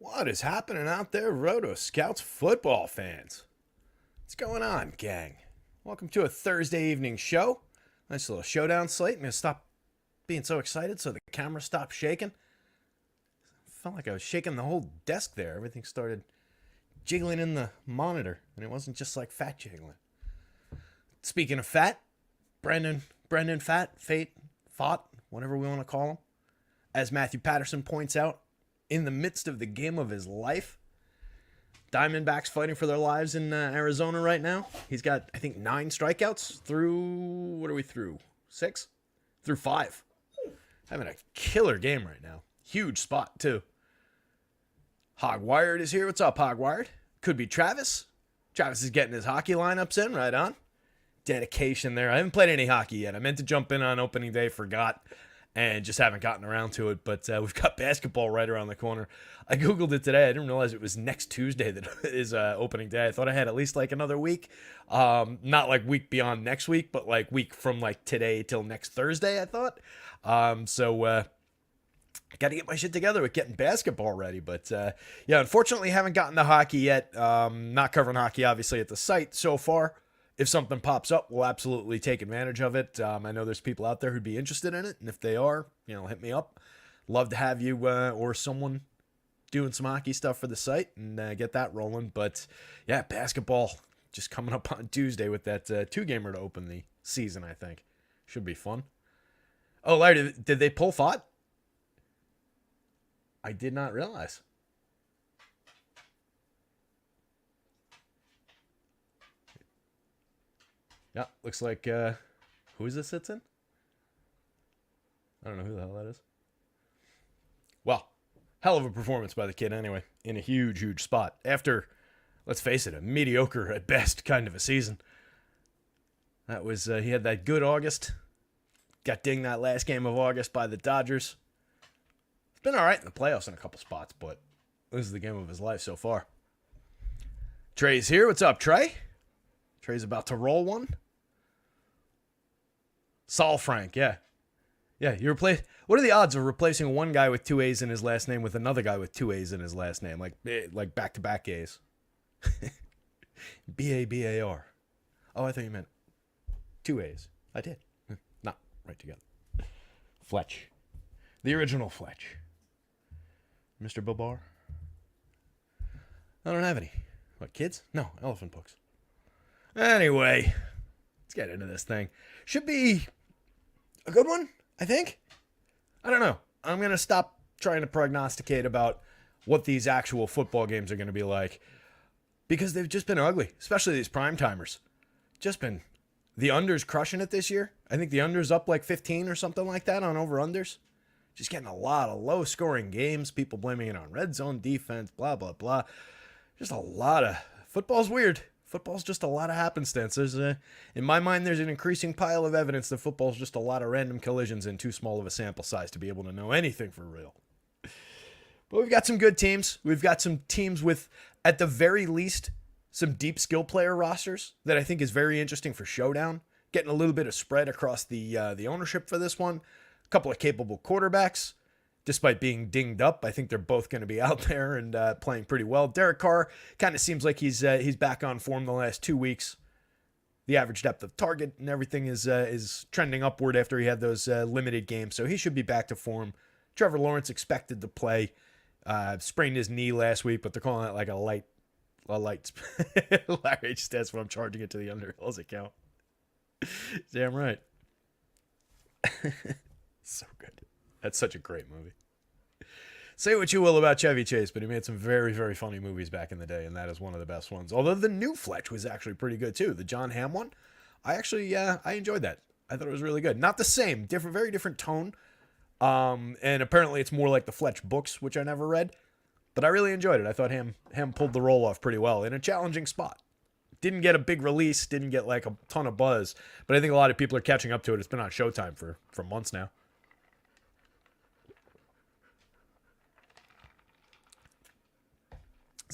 What is happening out there, Roto Scouts football fans? What's going on, gang? Welcome to a Thursday evening show. Nice little showdown slate. I'm going to stop being so excited so the camera stopped shaking. Felt like I was shaking the whole desk there. Everything started jiggling in the monitor, and it wasn't just like fat jiggling. Speaking of fat, Brendan Fought, whatever we want to call him. As Matthew Patterson points out, in the midst of the game of his life, Diamondbacks fighting for their lives in Arizona right now. He's got, I think, 9 strikeouts through, what are we through? 6? Through 5. Having a killer game right now. Huge spot, too. Hogwired is here. What's up, Hogwired? Could be Travis. Travis is getting his hockey lineups in, right on. Dedication there. I haven't played any hockey yet. I meant to jump in on opening day, forgot, and just haven't gotten around to it. But we've got basketball right around the corner. I Googled it today. I didn't realize it was next Tuesday that is opening day. I thought I had at least like another week. Not like week beyond next week, but like week from like today till next Thursday, I thought. I got to get my shit together with getting basketball ready. But yeah, unfortunately, haven't gotten to hockey yet. Not covering hockey, obviously, at the site so far. If something pops up, we'll absolutely take advantage of it. I know there's people out there who'd be interested in it, and if they are, hit me up. Love to have you or someone doing some hockey stuff for the site and get that rolling. But yeah, basketball just coming up on Tuesday with that 2-gamer to open the season, I think. Should be fun. Oh, Larry, did they pull Fought? I did not realize. Yeah, looks like, who is this sits in? I don't know who the hell that is. Well, hell of a performance by the kid anyway, in a huge, huge spot. After, let's face it, a mediocre at best kind of a season. That was, he had that good August. Got dinged that last game of August by the Dodgers. It's been all right in the playoffs in a couple spots, but this is the game of his life so far. Trey's here. What's up, Trey? Trey's about to roll one. Saul Frank, yeah. Yeah, you replace. What are the odds of replacing one guy with 2 A's in his last name with another guy with 2 A's in his last name? Like back-to-back A's. B-A-B-A-R. Oh, I thought you meant 2 A's. I did. Not right together. Fletch. The original Fletch. Mr. Babar? I don't have any. What, kids? No, elephant books. Anyway, let's get into this thing. Should be a good one, I think. I don't know. I'm going to stop trying to prognosticate about what these actual football games are going to be like because they've just been ugly, especially these prime timers. Just been the unders crushing it this year. I think the unders up like 15 or something like that on over-unders. Just getting a lot of low-scoring games, people blaming it on red zone defense, blah, blah, blah. Just a lot of... Football's weird. Football's just a lot of happenstance. In my mind, there's an increasing pile of evidence that football's just a lot of random collisions in too small of a sample size to be able to know anything for real. But we've got some good teams. We've got some teams with, at the very least, some deep skill player rosters that I think is very interesting for Showdown. Getting a little bit of spread across the ownership for this one. A couple of capable quarterbacks. Despite being dinged up, I think they're both going to be out there and playing pretty well. Derek Carr kind of seems like he's back on form the last 2 weeks. The average depth of target and everything is trending upward after he had those limited games, so he should be back to form. Trevor Lawrence expected to play. Sprained his knee last week, but they're calling it like a light. Larry just asked what I'm charging it to the Underhills account. Damn right. So good. That's such a great movie. Say what you will about Chevy Chase, but he made some very, very funny movies back in the day, and that is one of the best ones. Although the new Fletch was actually pretty good, too. The John Hamm one. I enjoyed that. I thought it was really good. Not the same. Very different tone. And apparently it's more like the Fletch books, which I never read. But I really enjoyed it. I thought Hamm pulled the role off pretty well in a challenging spot. Didn't get a big release. Didn't get like a ton of buzz. But I think a lot of people are catching up to it. It's been on Showtime for months now.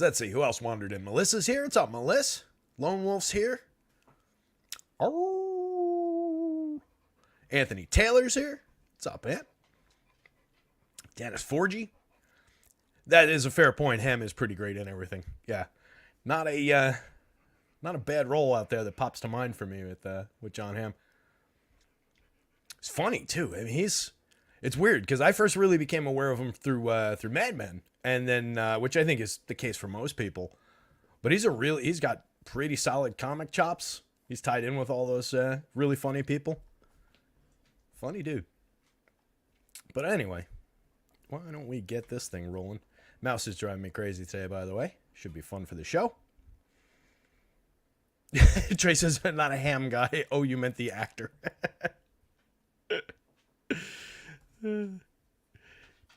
Let's see, who else wandered in? Melissa's here. What's up, Melissa? Lone Wolf's here. Oh. Anthony Taylor's here. What's up, man? Dennis Forgy. That is a fair point. Ham is pretty great in everything. Yeah, not a bad role out there that pops to mind for me with John Hamm. It's funny too. I mean, it's weird because I first really became aware of him through Mad Men, and then which I think is the case for most people. But he's got pretty solid comic chops. He's tied in with all those really funny people. Funny dude. But anyway, why don't we get this thing rolling? Mouse is driving me crazy today, by the way. Should be fun for the show. Trey says, not a ham guy. Oh, you meant the actor.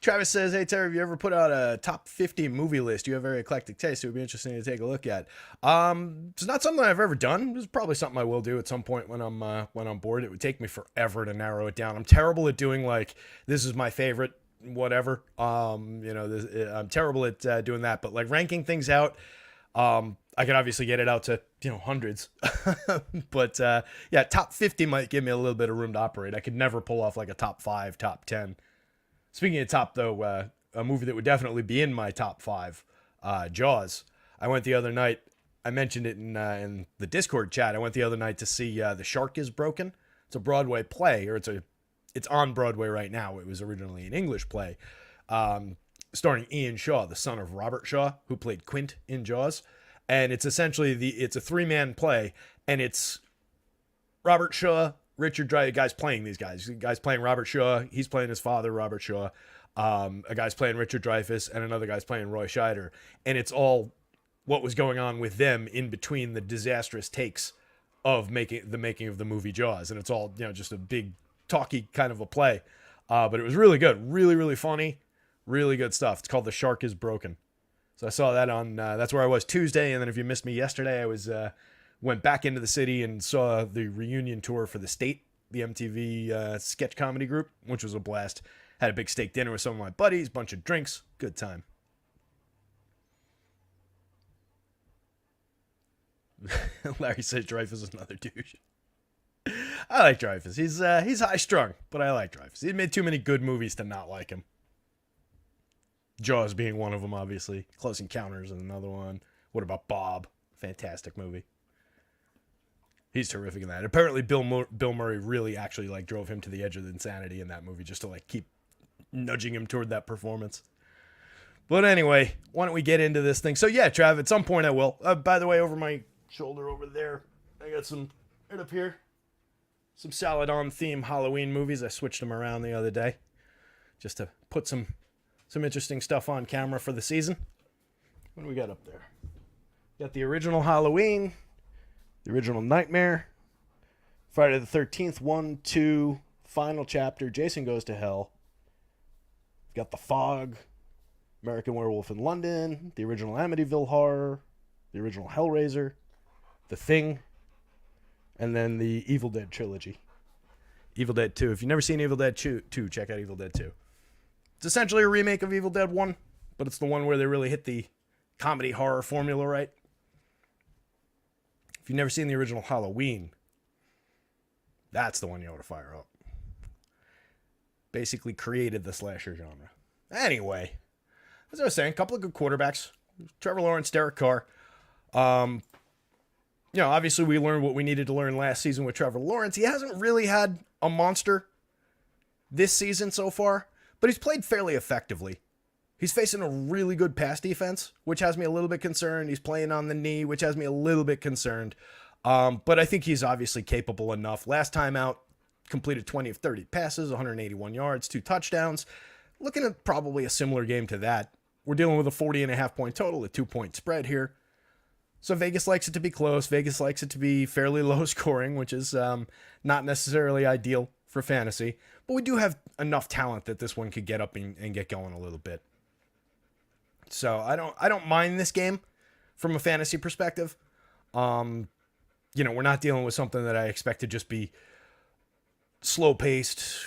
Travis says, hey, Terry, have you ever put out a top 50 movie list? You have very eclectic taste. It would be interesting to take a look at. It's not something I've ever done. It's probably something I will do at some point when I'm bored. It would take me forever to narrow it down. I'm terrible at doing like, this is my favorite, whatever. I'm terrible at doing that. But like ranking things out, I could obviously get it out to, hundreds. But yeah, top 50 might give me a little bit of room to operate. I could never pull off like a top 5, top 10. Speaking of top, though, a movie that would definitely be in my top 5, Jaws. I went the other night. I mentioned it in the Discord chat. I went the other night to see The Shark is Broken. It's a Broadway play, or it's on Broadway right now. It was originally an English play, starring Ian Shaw, the son of Robert Shaw, who played Quint in Jaws. And it's essentially it's a 3-man play, and it's Robert Shaw, Richard Dreyfuss, the guy's playing these guys. The guy's playing Robert Shaw. He's playing his father, Robert Shaw. A guy's playing Richard Dreyfuss, and another guy's playing Roy Scheider. And it's all what was going on with them in between the disastrous takes of making of the movie Jaws. And it's all, just a big talky kind of a play. But it was really good. Really, really funny. Really good stuff. It's called The Shark is Broken. So I saw that on, that's where I was Tuesday. And then if you missed me yesterday, I went back into the city and saw the reunion tour for The State, the MTV sketch comedy group, which was a blast. Had a big steak dinner with some of my buddies, bunch of drinks, good time. Larry says Dreyfuss is another douche. I like Dreyfuss. He's high strung, but I like Dreyfuss. He made too many good movies to not like him. Jaws being one of them, obviously. Close Encounters is another one. What about Bob? Fantastic movie. He's terrific in that. Apparently, Bill Murray really actually drove him to the edge of insanity in that movie, just to keep nudging him toward that performance. But anyway, why don't we get into this thing? So yeah, Trav, at some point I will. By the way, over my shoulder over there, I got some right up here. Some Saladon theme Halloween movies. I switched them around the other day just to put some interesting stuff on camera for the season. What do we got up there? Got the original Halloween, the original Nightmare, Friday the 13th, 1, 2, final chapter, Jason Goes to Hell. Got The Fog, American Werewolf in London, the original Amityville Horror, the original Hellraiser, The Thing, and then the Evil Dead trilogy. Evil Dead 2. If you've never seen Evil Dead 2, check out Evil Dead 2. It's essentially a remake of Evil Dead 1, but it's the one where they really hit the comedy horror formula right. If you've never seen the original Halloween, that's the one you ought to fire up. Basically created the slasher genre. Anyway, as I was saying, a couple of good quarterbacks. Trevor Lawrence, Derek Carr. Obviously we learned what we needed to learn last season with Trevor Lawrence. He hasn't really had a monster this season so far, but he's played fairly effectively. He's facing a really good pass defense, which has me a little bit concerned. He's playing on the knee, which has me a little bit concerned. But I think he's obviously capable enough. Last time out, completed 20 of 30 passes, 181 yards, 2 touchdowns. Looking at probably a similar game to that. We're dealing with a 40.5 point total, a 2-point spread here. So Vegas likes it to be close. Vegas likes it to be fairly low scoring, which is not necessarily ideal for fantasy. But we do have enough talent that this one could get up and get going a little bit. So I don't mind this game from a fantasy perspective. We're not dealing with something that I expect to just be slow paced,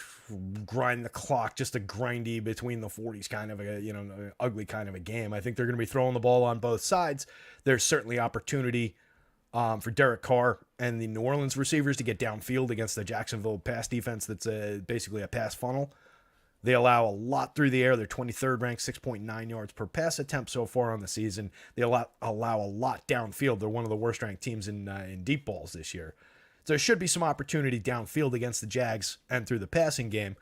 grind the clock, just a grindy between the 40s kind of a, ugly kind of a game. I think they're going to be throwing the ball on both sides. There's certainly opportunity for Derek Carr and the New Orleans receivers to get downfield against the Jacksonville pass defense that's basically a pass funnel, They allow a lot through the air. They're 23rd ranked, 6.9 yards per pass attempt so far on the season. They allow a lot downfield. They're one of the worst ranked teams in deep balls this year. So there should be some opportunity downfield against the Jags and through the passing game.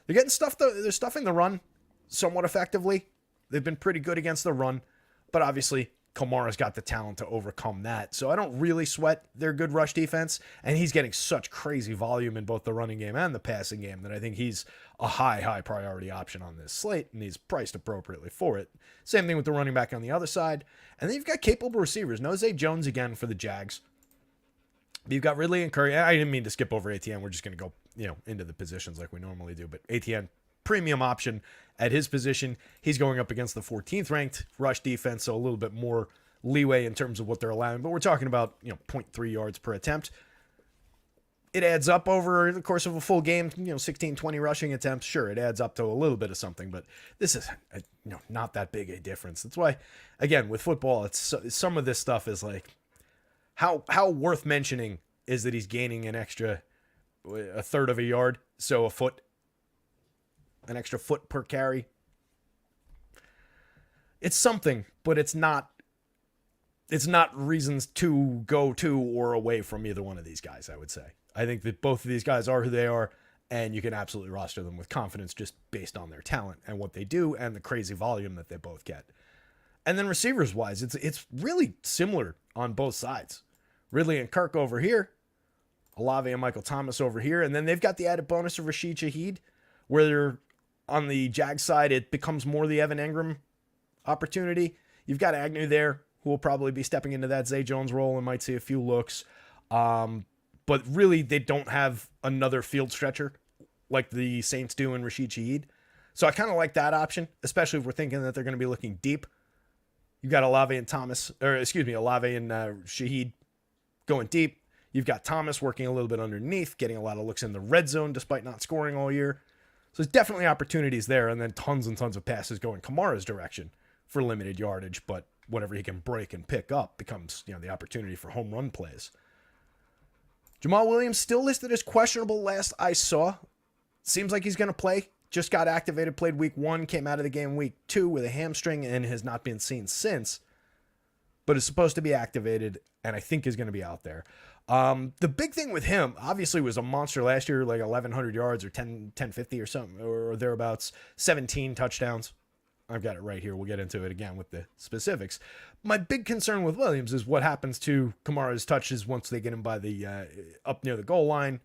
They're getting stuff. They're stuffing the run somewhat effectively. They've been pretty good against the run, but obviously Kamara's got the talent to overcome that. So I don't really sweat their good rush defense, and he's getting such crazy volume in both the running game and the passing game that I think he's a high priority option on this slate, and he's priced appropriately for it. Same thing with the running back on the other side. And then you've got capable receivers. No Zay Jones again for the Jags. You've got Ridley and Curry. I didn't mean to skip over ATN. We're just going to go, into the positions like we normally do. But ATN, premium option at his position. He's going up against the 14th ranked rush defense, so a little bit more leeway in terms of what they're allowing. But we're talking about, 0.3 yards per attempt. It adds up over the course of a full game, 16, 20 rushing attempts. Sure, it adds up to a little bit of something, but this is, not that big a difference. That's why, again, with football, it's some of this stuff is like, how worth mentioning is that he's gaining a third of a yard, so an extra foot per carry. It's something, but it's not reasons to go to or away from either one of these guys, I would say. I think that both of these guys are who they are, and you can absolutely roster them with confidence just based on their talent and what they do and the crazy volume that they both get. And then receivers-wise, it's really similar on both sides. Ridley and Kirk over here, Olave and Michael Thomas over here, and then they've got the added bonus of Rashid Shaheed, where they're on the Jag side, it becomes more the Evan Engram opportunity. You've got Agnew there, who will probably be stepping into that Zay Jones role and might see a few looks. But really, they don't have another field stretcher like the Saints do in Rashid Shaheed. So I kind of like that option, especially if we're thinking that they're going to be looking deep. You've got Olave and Shaheed going deep. You've got Thomas working a little bit underneath, getting a lot of looks in the red zone despite not scoring all year. So there's definitely opportunities there, and then tons and tons of passes going Kamara's direction for limited yardage, but whatever he can break and pick up becomes, the opportunity for home run plays. Jamal Williams still listed as questionable last I saw. Seems like he's going to play. Just got activated, played week 1, came out of the game week 2 with a hamstring and has not been seen since, but is supposed to be activated and I think is going to be out there. The big thing with him, obviously, was a monster last year, like 1,100 yards or 1050 or something, or thereabouts, 17 touchdowns. I've got it right here. We'll get into it again with the specifics. My big concern with Williams is what happens to Kamara's touches once they get him by the up near the goal line.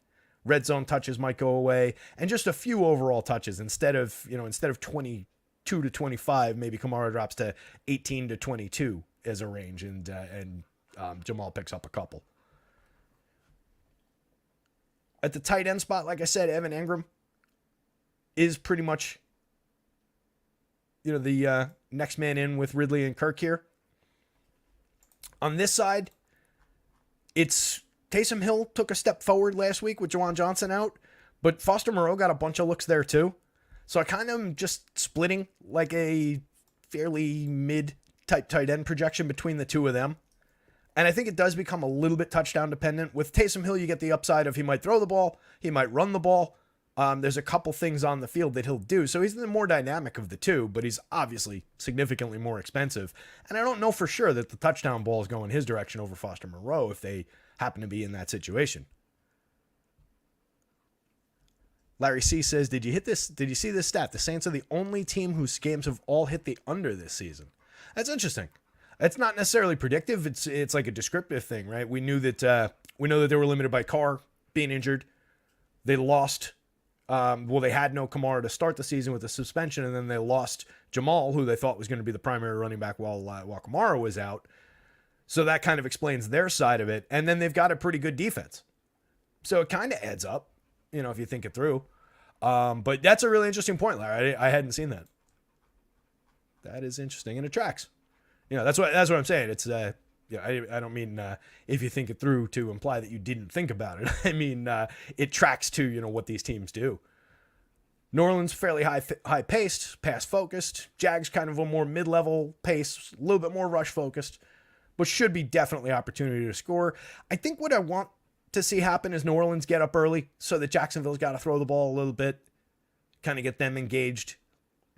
Red zone touches might go away, and just a few overall touches instead of 22 to 25, maybe Kamara drops to 18 to 22 as a range, and Jamal picks up a couple. At the tight end spot, like I said, Evan Engram is pretty much, the next man in with Ridley and Kirk here. On this side, it's Taysom Hill took a step forward last week with Juwan Johnson out, but Foster Moreau got a bunch of looks there too. So I kind of am just splitting like a fairly mid-type tight end projection between the two of them. And I think it does become a little bit touchdown dependent. With Taysom Hill, you get the upside of he might throw the ball, he might run the ball. There's a couple things on the field that he'll do. So he's the more dynamic of the two, but he's obviously significantly more expensive. And I don't know for sure that the touchdown ball is going his direction over Foster Moreau if they happen to be in that situation. Larry C says, did you see this stat? The Saints are the only team whose games have all hit the under this season. That's interesting. It's not necessarily predictive. It's like a descriptive thing, right? We know that they were limited by Carr being injured. They lost. They had no Kamara to start the season with a suspension, and then they lost Jamal, who they thought was going to be the primary running back while Kamara was out. So that kind of explains their side of it. And then they've got a pretty good defense. So it kind of adds up, if you think it through. But that's a really interesting point, Larry. I hadn't seen that. That is interesting, and it tracks. That's what I'm saying. It's I don't mean if you think it through to imply that you didn't think about it. I mean it tracks to what these teams do. New Orleans fairly high paced, pass focused. Jags kind of a more mid-level pace, a little bit more rush focused, but should be definitely opportunity to score. I think what I want to see happen is New Orleans get up early so that Jacksonville's got to throw the ball a little bit. kind of get them engaged.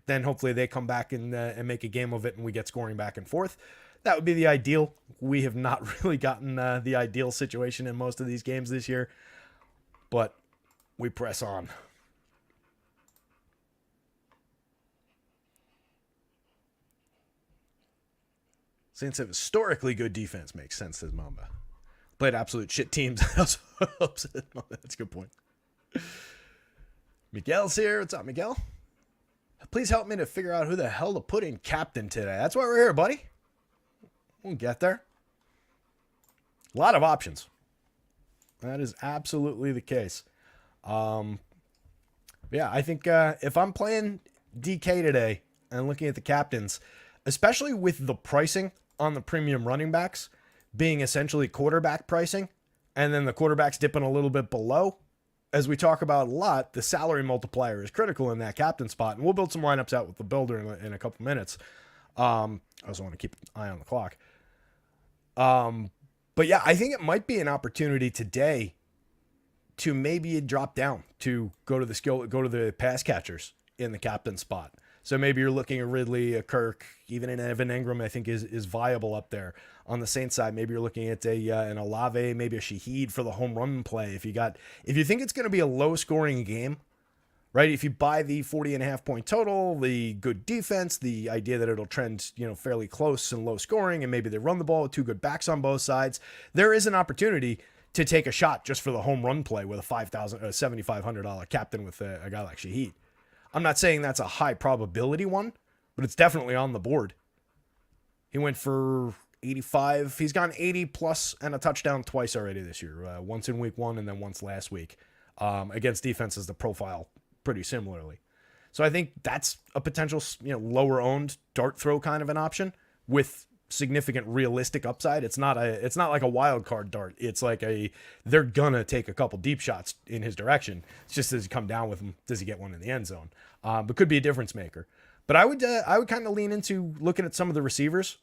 Then hopefully they come back and make a game of it and we get scoring back and forth. That would be the ideal. We have not really gotten the ideal situation in most of these games this year, but we press on. Saints have historically good defense. Makes sense, says Mamba. Played absolute shit teams. That's a good point. Miguel's here. What's up, Miguel? Please help me to figure out who the hell to put in captain today. That's why we're here, buddy. We'll get there. A lot of options. That is absolutely the case. Yeah, I think if I'm playing DK today and looking at the captains, especially with the pricing on the premium running backs being essentially quarterback pricing, and then the quarterbacks dipping a little bit below, as we talk about a lot, the salary multiplier is critical in that captain spot. And we'll build some lineups out with the builder in a couple minutes. I also want to keep an eye on the clock. But yeah, I think it might be an opportunity today to maybe drop down to go to the pass catchers in the captain spot. So maybe you're looking at Ridley, a Kirk, even an Evan Engram, I think is viable up there. On the Saints side, maybe you're looking at an Olave, maybe a Shaheed for the home run play. If you think it's going to be a low scoring game, right? If you buy the 40.5 point total, the good defense, the idea that it'll trend, fairly close and low scoring, and maybe they run the ball with two good backs on both sides, there is an opportunity to take a shot just for the home run play with a $7,500 captain with a guy like Shaheed. I'm not saying that's a high probability one, but it's definitely on the board. He went for 85. He's gone 80 plus and a touchdown twice already this year. Once in week 1 and then once last week. Against defenses, the profile pretty similarly. So I think that's a potential, lower owned dart throw kind of an option with significant realistic upside. It's not like a wild card dart. It's like they're gonna take a couple deep shots in his direction. It's just, does he come down with him? Does he get one in the end zone? But could be a difference maker. But I would kind of lean into looking at some of the receivers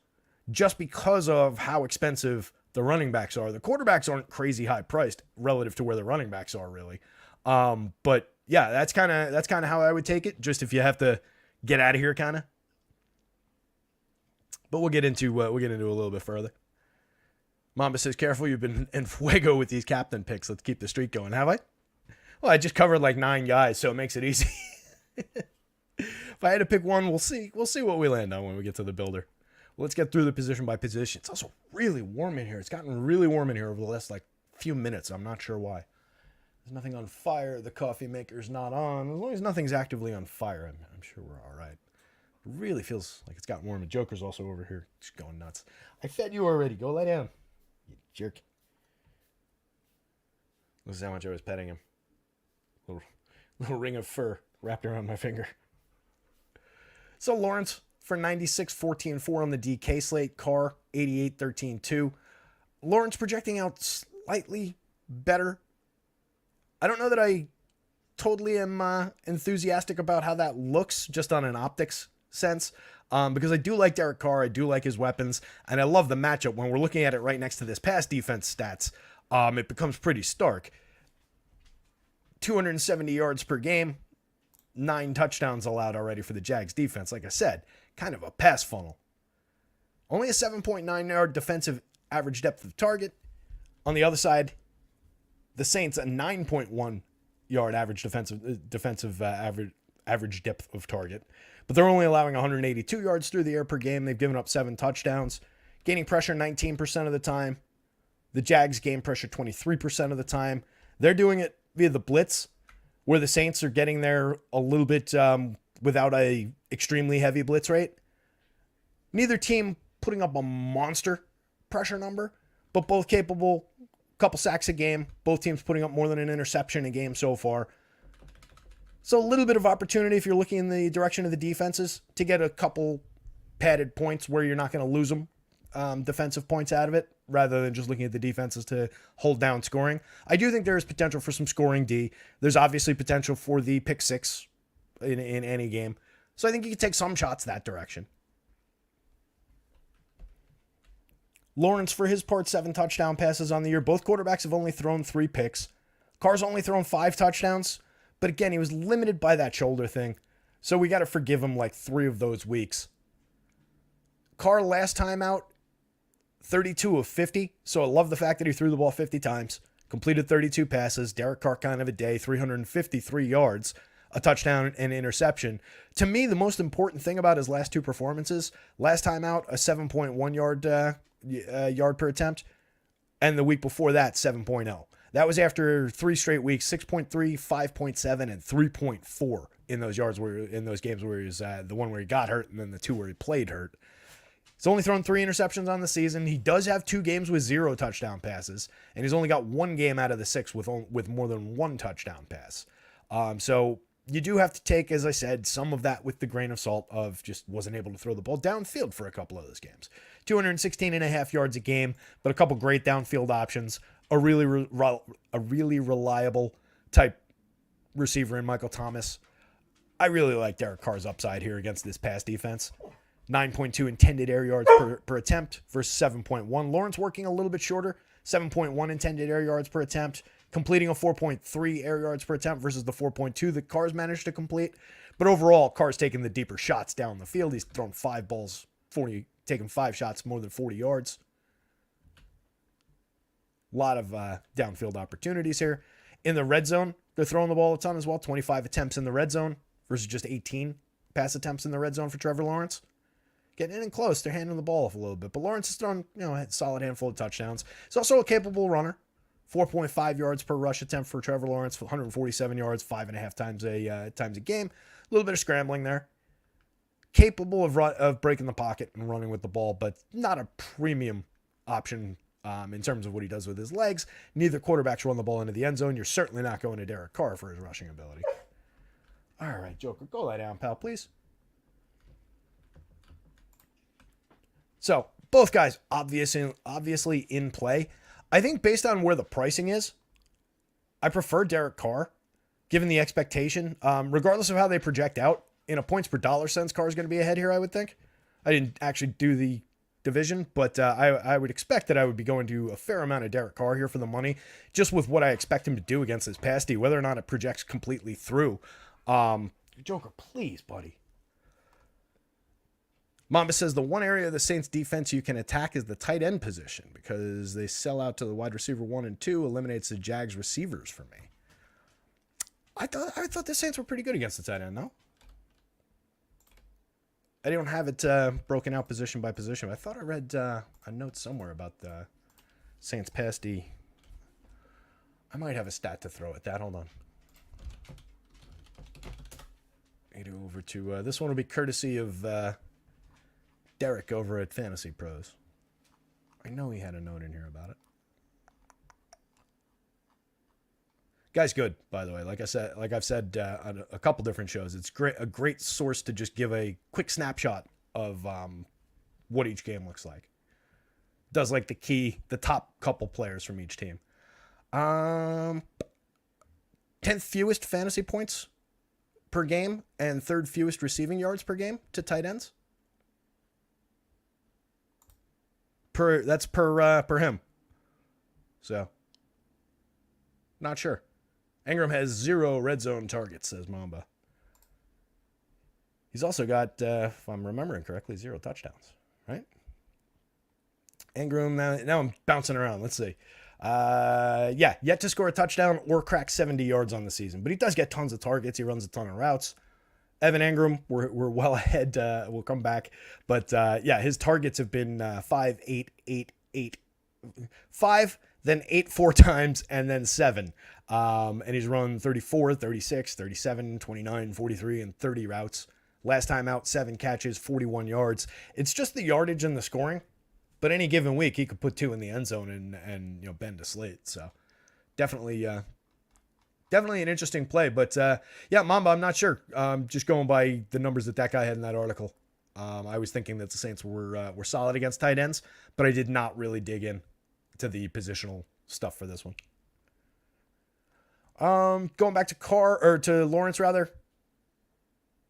just because of how expensive the running backs are. The quarterbacks aren't crazy high priced relative to where the running backs are really. But yeah, that's kind of how I would take it. Just if you have to get out of here, kind of. But we'll get into a little bit further. Mamba says, careful, you've been in fuego with these captain picks. Let's keep the streak going. Have I? Well, I just covered like 9 guys, so it makes it easy. If I had to pick one, we'll see. We'll see what we land on when we get to the builder. Well, let's get through the position by position. It's also really warm in here. It's gotten really warm in here over the last few minutes. I'm not sure why. There's nothing on fire. The coffee maker's not on. As long as nothing's actively on fire, I'm sure we're all right. It really feels like it's gotten warm. The Joker's also over here just going nuts. I fed you already. Go lay down, you jerk. This is how much I was petting him. Little ring of fur wrapped around my finger. So Lawrence for 96, 14-4 on the DK slate. Carr, 88, 13-2. Lawrence projecting out slightly better. I don't know that I totally am enthusiastic about how that looks just on an optics sense, because I do like Derek Carr, I do like his weapons, and I love the matchup. When we're looking at it right next to this pass defense stats, it becomes pretty stark. 270 yards per game, 9 touchdowns allowed already for the Jags defense. Like I said, kind of a pass funnel. Only a 7.9 yard defensive average depth of target. On the other side, the Saints a 9.1 yard average defensive average depth of target. But they're only allowing 182 yards through the air per game. They've given up 7 touchdowns, gaining pressure 19% of the time. The Jags gain pressure 23% of the time. They're doing it via the blitz, where the Saints are getting there a little bit without a extremely heavy blitz rate. Neither team putting up a monster pressure number, but both capable, couple sacks a game. Both teams putting up more than an interception a game so far. So a little bit of opportunity if you're looking in the direction of the defenses to get a couple padded points where you're not going to lose them, defensive points out of it, rather than just looking at the defenses to hold down scoring. I do think there is potential for some scoring D. There's obviously potential for the pick 6 in any game. So I think you can take some shots that direction. Lawrence, for his part, 7 touchdown passes on the year. Both quarterbacks have only thrown 3 picks. Carr's only thrown 5 touchdowns. But again, he was limited by that shoulder thing. So we got to forgive him like 3 of those weeks. Carr last time out, 32 of 50. So I love the fact that he threw the ball 50 times, completed 32 passes. Derek Carr kind of a day, 353 yards, a touchdown and an interception. To me, the most important thing about his last 2 performances, last time out, a 7.1 yard per attempt, and the week before that, 7.0. That was after 3 straight weeks, 6.3, 5.7, and 3.4 in those games where he was the one where he got hurt and then the 2 where he played hurt. He's only thrown 3 interceptions on the season. He does have 2 games with 0 touchdown passes, and he's only got 1 game out of the 6 with more than 1 touchdown pass. So you do have to take, as I said, some of that with the grain of salt of just wasn't able to throw the ball downfield for a couple of those games. 216.5 yards a game, but a couple great downfield options. A really reliable type receiver in Michael Thomas. I really like Derek Carr's upside here against this pass defense. 9.2 intended air yards per attempt versus 7.1. Lawrence working a little bit shorter, 7.1 intended air yards per attempt, completing a 4.3 air yards per attempt versus the 4.2 that Carr's managed to complete. But overall, Carr's taking the deeper shots down the field. He's thrown 5 balls, taking 5 shots more than 40 yards. A lot of downfield opportunities here. In the red zone, they're throwing the ball a ton as well. 25 attempts in the red zone versus just 18 pass attempts in the red zone for Trevor Lawrence. Getting in and close, they're handing the ball off a little bit. But Lawrence has thrown, a solid handful of touchdowns. He's also a capable runner. 4.5 yards per rush attempt for Trevor Lawrence, 147 yards, 5.5 times a game. A little bit of scrambling there. Capable of breaking the pocket and running with the ball, but not a premium option in terms of what he does with his legs. Neither quarterbacks run the ball into the end zone. You're certainly not going to Derek Carr for his rushing ability. All right, Joker, go lie down, pal, please. So, both guys obviously in play. I think based on where the pricing is, I prefer Derek Carr, given the expectation. Regardless of how they project out, in a points per dollar sense, Carr is going to be ahead here, I would think. I didn't actually do the division, but I would expect that I would be going to a fair amount of Derek Carr here for the money, just with what I expect him to do against his pass D, whether or not it projects completely through. Joker, please, buddy. Mamba says the one area of the Saints defense you can attack is the tight end position because they sell out to the wide receiver 1 and 2, eliminates the Jags receivers for me. I thought the Saints were pretty good against the tight end, no? I don't have it broken out position by position. I thought I read a note somewhere about the Saints pass D. I might have a stat to throw at that. Hold on. Need to go over to this one will be courtesy of Derek over at Fantasy Pros. I know he had a note in here about it. Guy's good, by the way. Like I've said on a couple different shows, it's a great source to just give a quick snapshot of what each game looks like. Does like the top couple players from each team. 10th fewest fantasy points per game and 3rd fewest receiving yards per game to tight ends. That's per him. So, not sure. Ingram has 0 red zone targets, says Mamba. He's also got, if I'm remembering correctly, 0 touchdowns, right? Ingram, now I'm bouncing around. Let's see. Yet to score a touchdown or crack 70 yards on the season. But he does get tons of targets. He runs a ton of routes. Evan Ingram, we're well ahead. We'll come back. But, his targets have been 5, 8, 8, 8. 5, then 8 4 times, and then 7. And he's run 34, 36, 37, 29, 43, and 30 routes. Last time out, 7 catches, 41 yards. It's just the yardage and the scoring. But any given week, he could put 2 in the end zone and bend a slate. So definitely an interesting play. But Mamba, I'm not sure. Just going by the numbers that guy had in that article. I was thinking that the Saints were solid against tight ends, but I did not really dig in to the positional stuff for this one. Going back to Lawrence rather.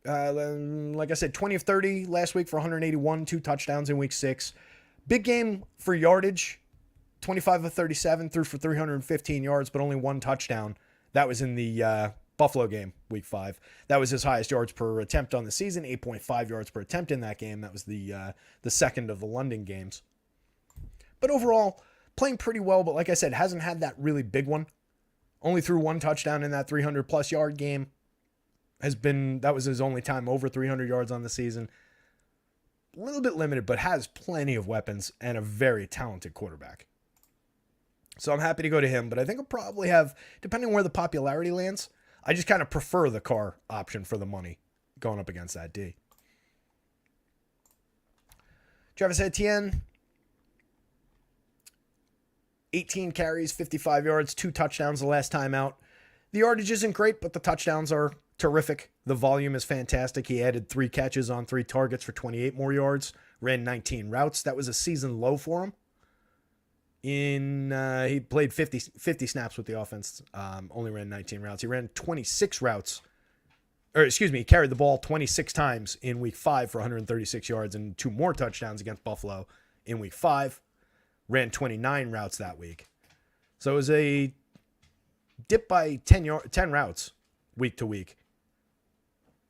Like I said, 20 of 30 last week for 181, 2 touchdowns in week 6. Big game for yardage. 25 of 37 threw for 315 yards, but only 1 touchdown. That was in the Buffalo game, week 5. That was his highest yards per attempt on the season, 8.5 yards per attempt in that game. That was the second of the London games. But overall, playing pretty well, but like I said, hasn't had that really big one. Only threw 1 touchdown in that 300-plus yard game. That was his only time over 300 yards on the season. A little bit limited, but has plenty of weapons and a very talented quarterback. So I'm happy to go to him, but I think I'll probably have, depending on where the popularity lands, I just kind of prefer the Carr option for the money going up against that D. Travis Etienne, 18 carries, 55 yards, 2 touchdowns the last time out. The yardage isn't great, but the touchdowns are terrific. The volume is fantastic. He added 3 catches on 3 targets for 28 more yards, ran 19 routes. That was a season low for him. He played 50 snaps with the offense, only ran 19 routes. He ran 26 routes, he carried the ball 26 times in week 5 for 136 yards and 2 more touchdowns against Buffalo in week 5. Ran 29 routes that week. So it was a dip by 10 routes week to week,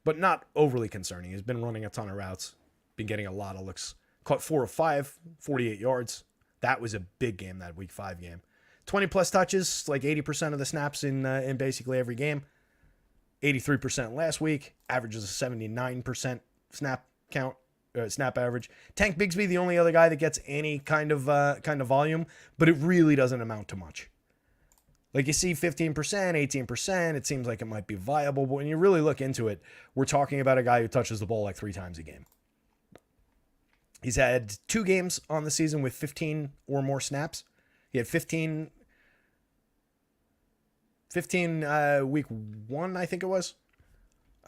but not overly concerning. He's been running a ton of routes, been getting a lot of looks. Caught 4 of 5, 48 yards. That was a big game, that week 5 game. 20 plus touches, like 80% of the snaps in basically every game. 83% last week. Averages a 79% snap count, snap average. Tank Bigsby, the only other guy that gets any kind of volume, but it really doesn't amount to much. Like you see 15%, 18%, it seems like it might be viable, but when you really look into it, we're talking about a guy who touches the ball like 3 times a game. He's had 2 games on the season with 15 or more snaps. He had 15 week 1, I think it was.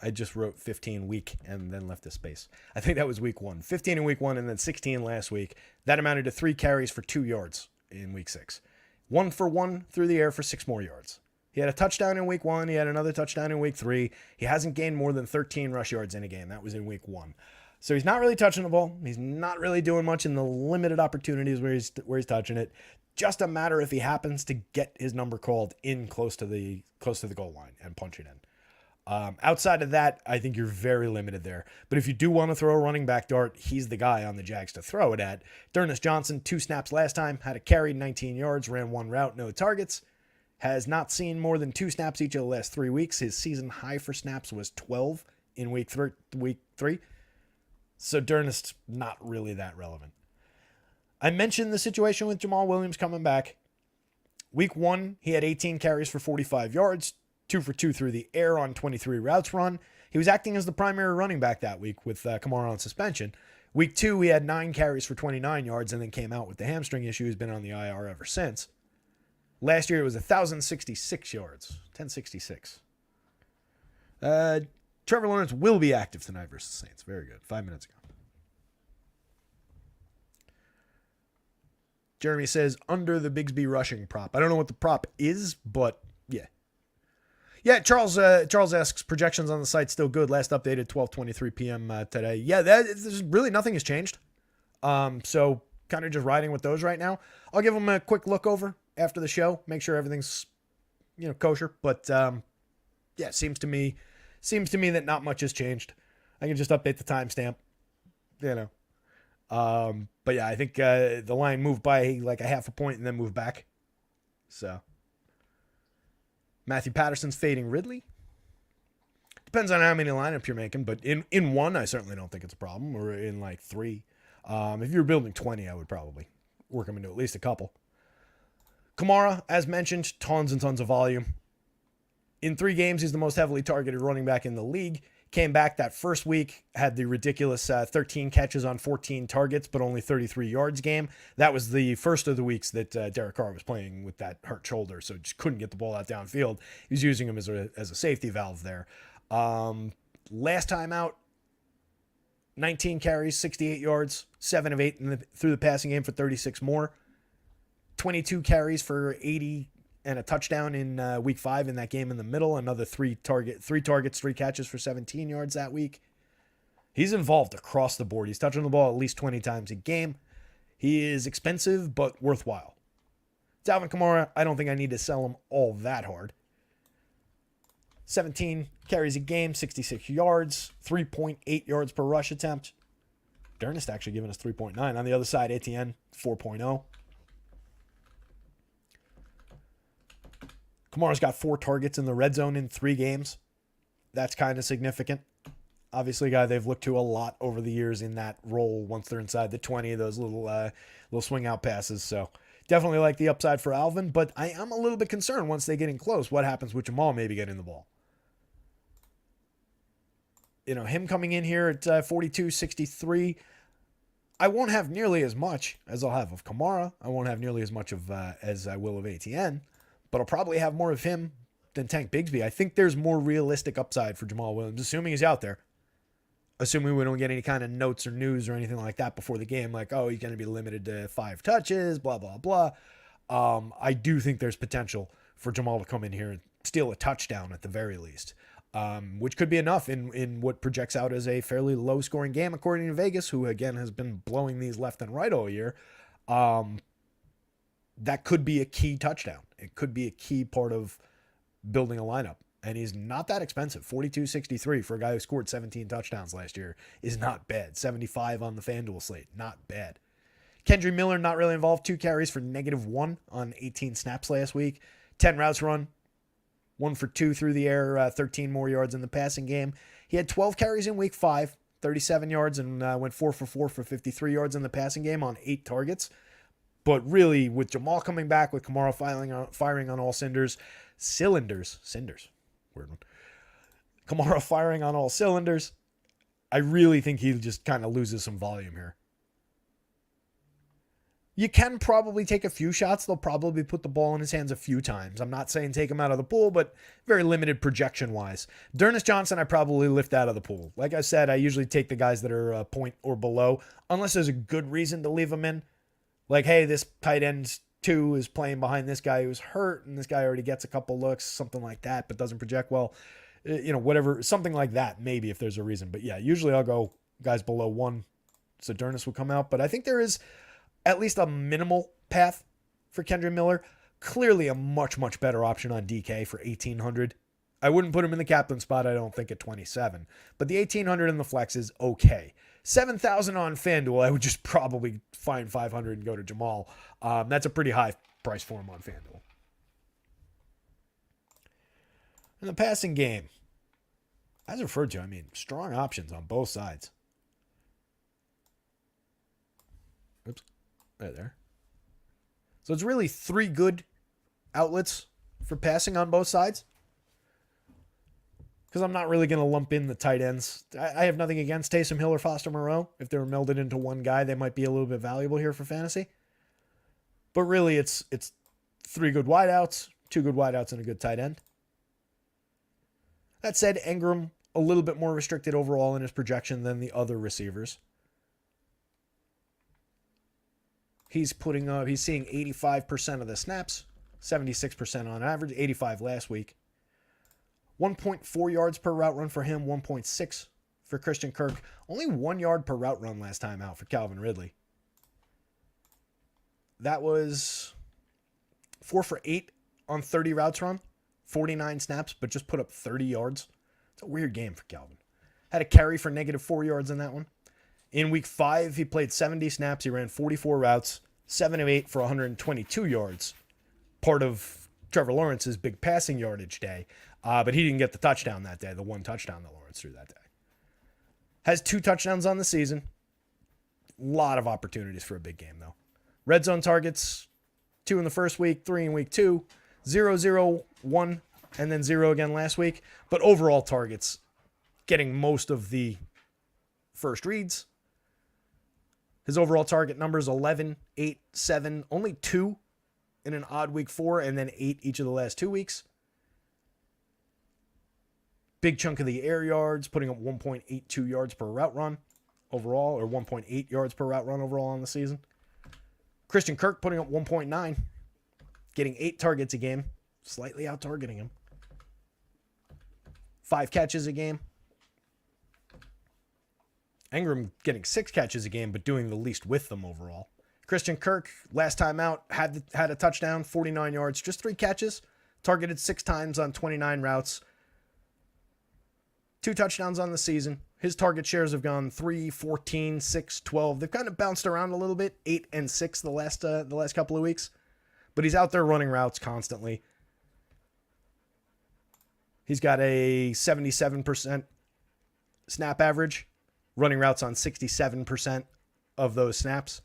I just wrote 15 week and then left a space. I think that was week 1. 15 in week 1 and then 16 last week. That amounted to 3 carries for 2 yards in week 6. 1 for 1 through the air for 6 more yards. He had a touchdown in week 1. He had another touchdown in week 3. He hasn't gained more than 13 rush yards in a game. That was in week 1. So he's not really touching the ball. He's not really doing much in the limited opportunities where he's touching it. Just a matter if he happens to get his number called in close to the goal line and punch it in. Outside of that, I think you're very limited there. But if you do want to throw a running back dart, he's the guy on the Jags to throw it at. D'Ernest Johnson, 2 snaps last time, had a carry, 19 yards, ran 1 route, no targets. Has not seen more than 2 snaps each of the last 3 weeks. His season high for snaps was 12 in week 3. So D'Ernest's not really that relevant. I mentioned the situation with Jamal Williams coming back. Week 1, he had 18 carries for 45 yards, 2 for 2 through the air on 23 routes run. He was acting as the primary running back that week with Kamara on suspension. Week 2, he had 9 carries for 29 yards and then came out with the hamstring issue. He's been on the IR ever since. Last year, it was 1,066 yards, 1,066. Trevor Lawrence will be active tonight versus the Saints. Very good. 5 minutes ago. Jeremy says, under the Bigsby rushing prop. I don't know what the prop is, but yeah. Yeah, Charles asks, projections on the site still good. Last updated 12:23 p.m. Today. Yeah, there's really nothing has changed. So kind of just riding with those right now. I'll give them a quick look over after the show. Make sure everything's, kosher. But yeah, seems to me that not much has changed. I can just update the timestamp, But yeah, I think the line moved by like a half a point and then moved back. So Matthew Patterson's fading Ridley. Depends on how many lineup you're making, but in 1, I certainly don't think it's a problem. Or in like 3. If you're building 20, I would probably work him into at least a couple. Kamara, as mentioned, tons and tons of volume. In 3 games, he's the most heavily targeted running back in the league. Came back that first week, had the ridiculous 13 catches on 14 targets, but only 33 yards game. That was the first of the weeks that Derek Carr was playing with that hurt shoulder, so just couldn't get the ball out downfield. He was using him as a safety valve there. Last time out, 19 carries, 68 yards, 7 of 8 through the passing game for 36 more. 22 carries for 80 and a touchdown in week 5 in that game in the middle. Another 3 targets, 3 catches for 17 yards that week. He's involved across the board. He's touching the ball at least 20 times a game. He is expensive, but worthwhile. Alvin Kamara, I don't think I need to sell him all that hard. 17 carries a game, 66 yards, 3.8 yards per rush attempt. Durnest actually giving us 3.9. On the other side, Etienne, 4.0. Kamara's got 4 targets in the red zone in 3 games. That's kind of significant. Obviously, a guy they've looked to a lot over the years in that role once they're inside the 20, those little swing out passes. So definitely like the upside for Alvin, but I am a little bit concerned once they get in close. What happens with Jamal maybe getting the ball? You know, him coming in here at 42.63, I won't have nearly as much as I'll have of Kamara. I won't have nearly as much of as I will of ATN, but I'll probably have more of him than Tank Bigsby. I think there's more realistic upside for Jamal Williams, assuming he's out there. Assuming we don't get any kind of notes or news or anything like that before the game, like, oh, he's going to be limited to 5 touches, blah, blah, blah. I do think there's potential for Jamal to come in here and steal a touchdown at the very least, which could be enough in what projects out as a fairly low-scoring game, according to Vegas, who, again, has been blowing these left and right all year. That could be a key touchdown. It could be a key part of building a lineup. And he's not that expensive. 42.63 for a guy who scored 17 touchdowns last year is not bad. 75 on the FanDuel slate, not bad. Kendry Miller, not really involved. 2 carries for -1 on 18 snaps last week. 10 routes run. 1 for 2 through the air. 13 more yards in the passing game. He had 12 carries in week 5, 37 yards, and went 4 for 4 for 53 yards in the passing game on 8 targets. But really, with Jamal coming back, with Kamara firing on all cinders, weird one. Kamara firing on all cylinders, I really think he just kind of loses some volume here. You can probably take a few shots. They'll probably put the ball in his hands a few times. I'm not saying take him out of the pool, but very limited projection-wise. D'Ernest Johnson, I probably lift out of the pool. Like I said, I usually take the guys that are a point or below, unless there's a good reason to leave them in. Like, hey, this tight end 2 is playing behind this guy who's hurt, and this guy already gets a couple looks, something like that, but doesn't project well. Whatever, something like that, maybe, if there's a reason. But yeah, usually I'll go guys below 1, so D'Ernest would come out. But I think there is at least a minimal path for Kendry Miller. Clearly a much, much better option on DK for 1,800. I wouldn't put him in the captain spot, I don't think, at 27. But the 1,800 in the flex is okay. 7,000 on FanDuel, I would just probably find 500 and go to Jamal. That's a pretty high price for him on FanDuel. In the passing game, as referred to, I mean, strong options on both sides. Oops. There. So it's really 3 good outlets for passing on both sides. Because I'm not really going to lump in the tight ends. I have nothing against Taysom Hill or Foster Moreau. If they were melded into one guy, they might be a little bit valuable here for fantasy. But really, it's 3 good wideouts, 2 good wideouts, and a good tight end. That said, Ingram, a little bit more restricted overall in his projection than the other receivers. He's seeing 85% of the snaps, 76% on average, 85 last week. 1.4 yards per route run for him, 1.6 for Christian Kirk. Only 1 yard per route run last time out for Calvin Ridley. That was 4 for 8 on 30 routes run, 49 snaps, but just put up 30 yards. It's a weird game for Calvin. Had a carry for -4 yards in that one. In week 5, he played 70 snaps. He ran 44 routes, 7 of 8 for 122 yards. Part of Trevor Lawrence's big passing yardage day. But he didn't get the touchdown that day, the 1 touchdown that Lawrence threw that day. Has 2 touchdowns on the season. A lot of opportunities for a big game, though. Red zone targets, 2 in the first week, 3 in week 2, 0, 0, 1, and then 0 again last week. But overall targets, getting most of the first reads. His overall target numbers 11, 8, 7, only 2 in an odd week 4, and then 8 each of the last 2 weeks. Big chunk of the air yards, putting up 1.82 yards per route run overall, or 1.8 yards per route run overall on the season. Christian Kirk putting up 1.9, getting 8 targets a game, slightly out-targeting him. 5 catches a game. Ingram getting 6 catches a game, but doing the least with them overall. Christian Kirk, last time out, had a touchdown, 49 yards, just 3 catches, targeted 6 times on 29 routes. 2 touchdowns on the season. His target shares have gone 3, 14, 6, 12. They've kind of bounced around a little bit, 8 and 6 the last couple of weeks. But he's out there running routes constantly. He's got a 77% snap average, running routes on 67% of those snaps,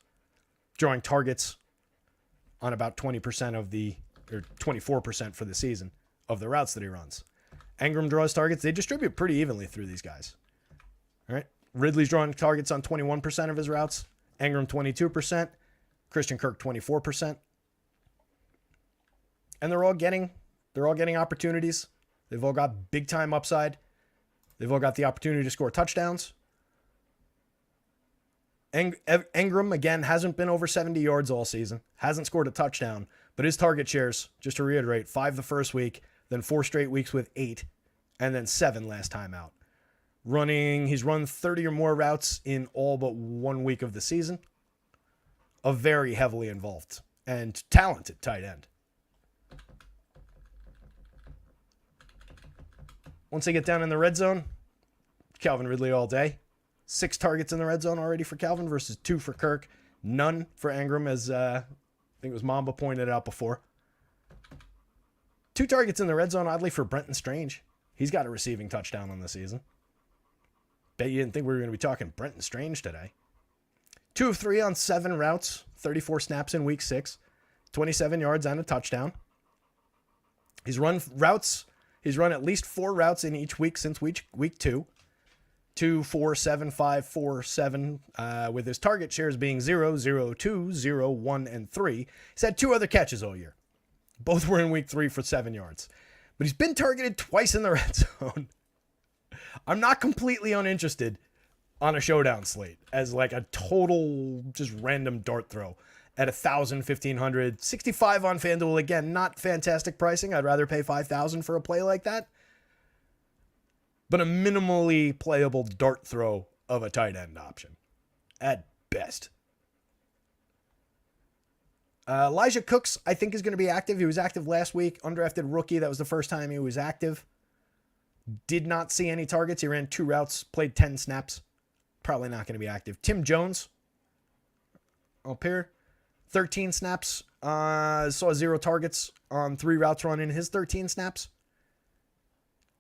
drawing targets on about 20% of the, or 24% for the season of the routes that he runs. Engram draws targets. They distribute pretty evenly through these guys. All right. Ridley's drawing targets on 21% of his routes. Engram 22%. Christian Kirk 24%. And they're all getting opportunities. They've all got big time upside. They've all got the opportunity to score touchdowns. Engram, again, hasn't been over 70 yards all season. Hasn't scored a touchdown. But his target shares, just to reiterate, 5 the first week, then 4 straight weeks with 8, and then 7 last time out. He's run 30 or more routes in all but 1 week of the season. A very heavily involved and talented tight end. Once they get down in the red zone, Calvin Ridley all day. 6 targets in the red zone already for Calvin versus 2 for Kirk. None for Engram, as I think it was Mamba pointed out before. 2 targets in the red zone, oddly, for Brenton Strange. He's got a receiving touchdown on the season. Bet you didn't think we were going to be talking Brenton Strange today. 2 of 3 on 7 routes, 34 snaps in week 6, 27 yards and a touchdown. He's run routes. He's run at least 4 routes in each week since week 2. 2, 4, 7, 5, 4, 7, with his target shares being 0, 0, 2, 0, 1, and 3. He's had 2 other catches all year. Both were in week 3 for 7 yards. But he's been targeted twice in the red zone. I'm not completely uninterested on a showdown slate as like a total just random dart throw at 1,000, 1,500, 65 on FanDuel. Again, not fantastic pricing. I'd rather pay 5,000 for a play like that. But a minimally playable dart throw of a tight end option at best. Elijah Cooks, I think, is going to be active. He was active last week. Undrafted rookie. That was the first time he was active. Did not see any targets. He ran 2 routes, played 10 snaps. Probably not going to be active. Tim Jones, up here, 13 snaps. Saw 0 targets on 3 routes run in his 13 snaps.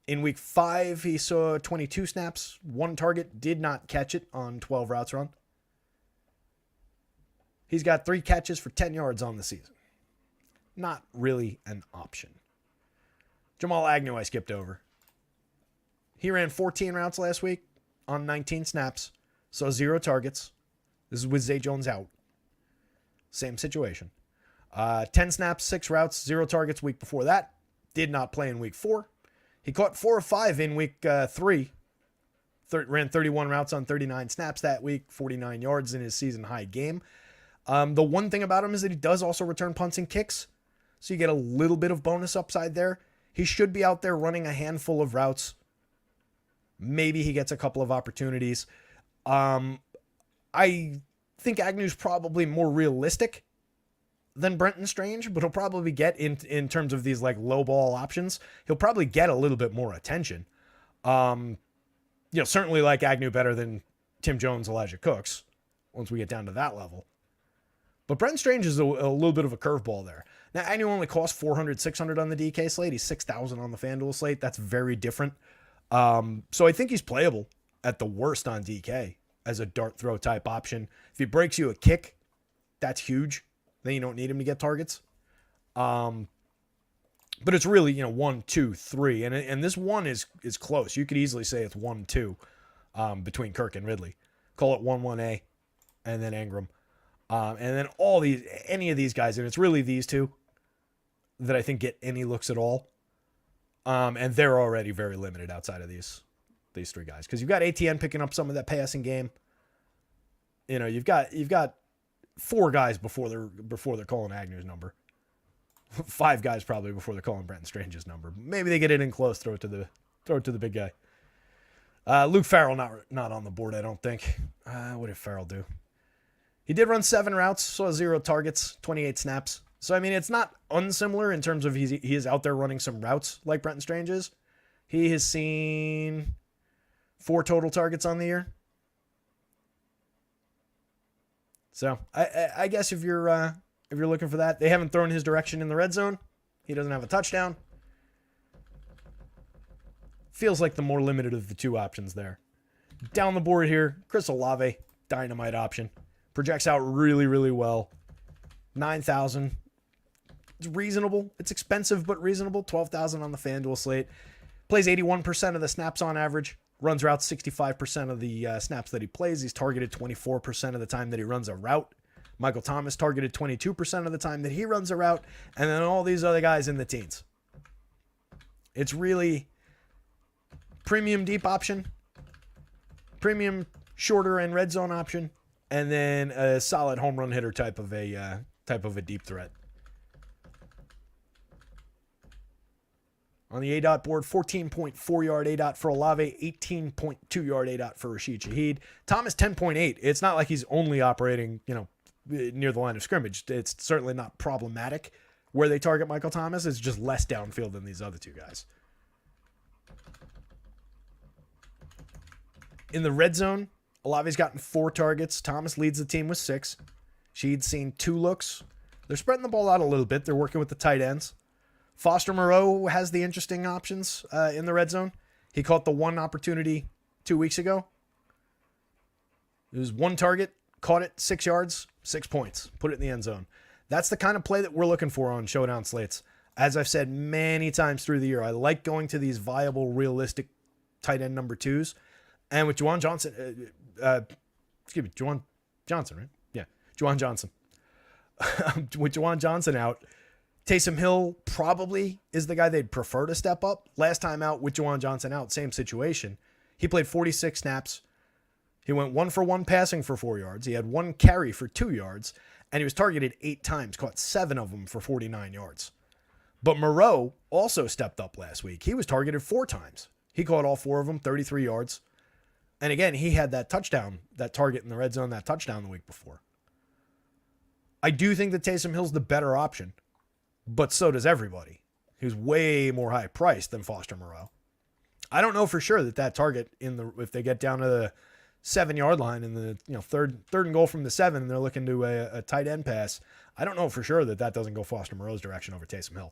In week 5, he saw 22 snaps, 1 target, did not catch it on 12 routes run. He's got 3 catches for 10 yards on the season. Not really an option. Jamal Agnew, I skipped over. He ran 14 routes last week on 19 snaps, saw 0 targets. This is with Zay Jones out. Same situation. 10 snaps, 6 routes, 0 targets week before that. Did not play in week 4. He caught 4 of 5 in week 3. Ran 31 routes on 39 snaps that week, 49 yards in his season high game. The one thing about him is that he does also return punts and kicks, so you get a little bit of bonus upside there. He should be out there running a handful of routes. Maybe he gets a couple of opportunities. I think Agnew's probably more realistic than Brenton Strange, but he'll probably get in terms of these like low ball options, he'll probably get a little bit more attention. Certainly like Agnew better than Tim Jones, Elijah Cooks once we get down to that level. But Brenton Strange is a little bit of a curveball there. Now, Agnew only costs 400, 600 on the DK slate. He's 6,000 on the FanDuel slate. That's very different. So I think he's playable at the worst on DK as a dart throw type option. If he breaks you a kick, that's huge. Then you don't need him to get targets. But it's really, 1, 2, 3. And this 1 is close. You could easily say it's 1, 2 between Kirk and Ridley. Call it 1, 1A and then Engram. And then any of these guys, and it's really these 2 that I think get any looks at all. And they're already very limited outside of these 3 guys. Because you've got ATN picking up some of that passing game. You've got 4 guys before they're calling Agnew's number. 5 guys probably before they're calling Brenton Strange's number. Maybe they get it in close, throw it to the big guy. Luke Farrell not on the board, I don't think. What did Farrell do? He did run 7 routes, saw 0 targets, 28 snaps. So I mean, it's not unsimilar in terms of he is out there running some routes like Brenton Strange is. He has seen 4 total targets on the year. So I guess if you're looking for that, they haven't thrown his direction in the red zone. He doesn't have a touchdown. Feels like the more limited of the two options there. Down the board here, Chris Olave, dynamite option. Projects out really, really well. 9,000. It's reasonable. It's expensive, but reasonable. 12,000 on the FanDuel slate. Plays 81% of the snaps on average. Runs routes 65% of the snaps that he plays. He's targeted 24% of the time that he runs a route. Michael Thomas targeted 22% of the time that he runs a route. And then all these other guys in the teens. It's really premium deep option, premium shorter and red zone option, and then a solid home run hitter type of a deep threat. On the A-dot board, 14.4 yard A-dot for Olave, 18.2 yard A-dot for Rashid Shaheed. Thomas, 10.8. It's not like he's only operating, near the line of scrimmage. It's certainly not problematic where they target Michael Thomas. It's just less downfield than these other two guys. In the red zone, Olave's gotten 4 targets. Thomas leads the team with 6. Shaheed's seen 2 looks. They're spreading the ball out a little bit. They're working with the tight ends. Foster Moreau has the interesting options in the red zone. He caught the one opportunity 2 weeks ago. It was 1 target, caught it, 6 yards, 6 points, put it in the end zone. That's the kind of play that we're looking for on showdown slates. As I've said many times through the year, I like going to these viable, realistic tight end number 2s. And with Juwan Johnson, Juwan Johnson, right? Yeah, Juwan Johnson. With Juwan Johnson out, Taysom Hill probably is the guy they'd prefer to step up. Last time out with Juwan Johnson out, same situation. He played 46 snaps. He went 1 for 1 passing for 4 yards. He had 1 carry for 2 yards, and he was targeted 8 times, caught 7 of them for 49 yards. But Moreau also stepped up last week. He was targeted 4 times. He caught all 4 of them, 33 yards. And again, he had that touchdown, that target in the red zone, that touchdown the week before. I do think that Taysom Hill's the better option, but so does everybody. He's way more high priced than Foster Moreau. I don't know for sure that target if they get down to the 7-yard line in the third and goal from the 7 and they're looking to a tight end pass, I don't know for sure that doesn't go Foster Moreau's direction over Taysom Hill.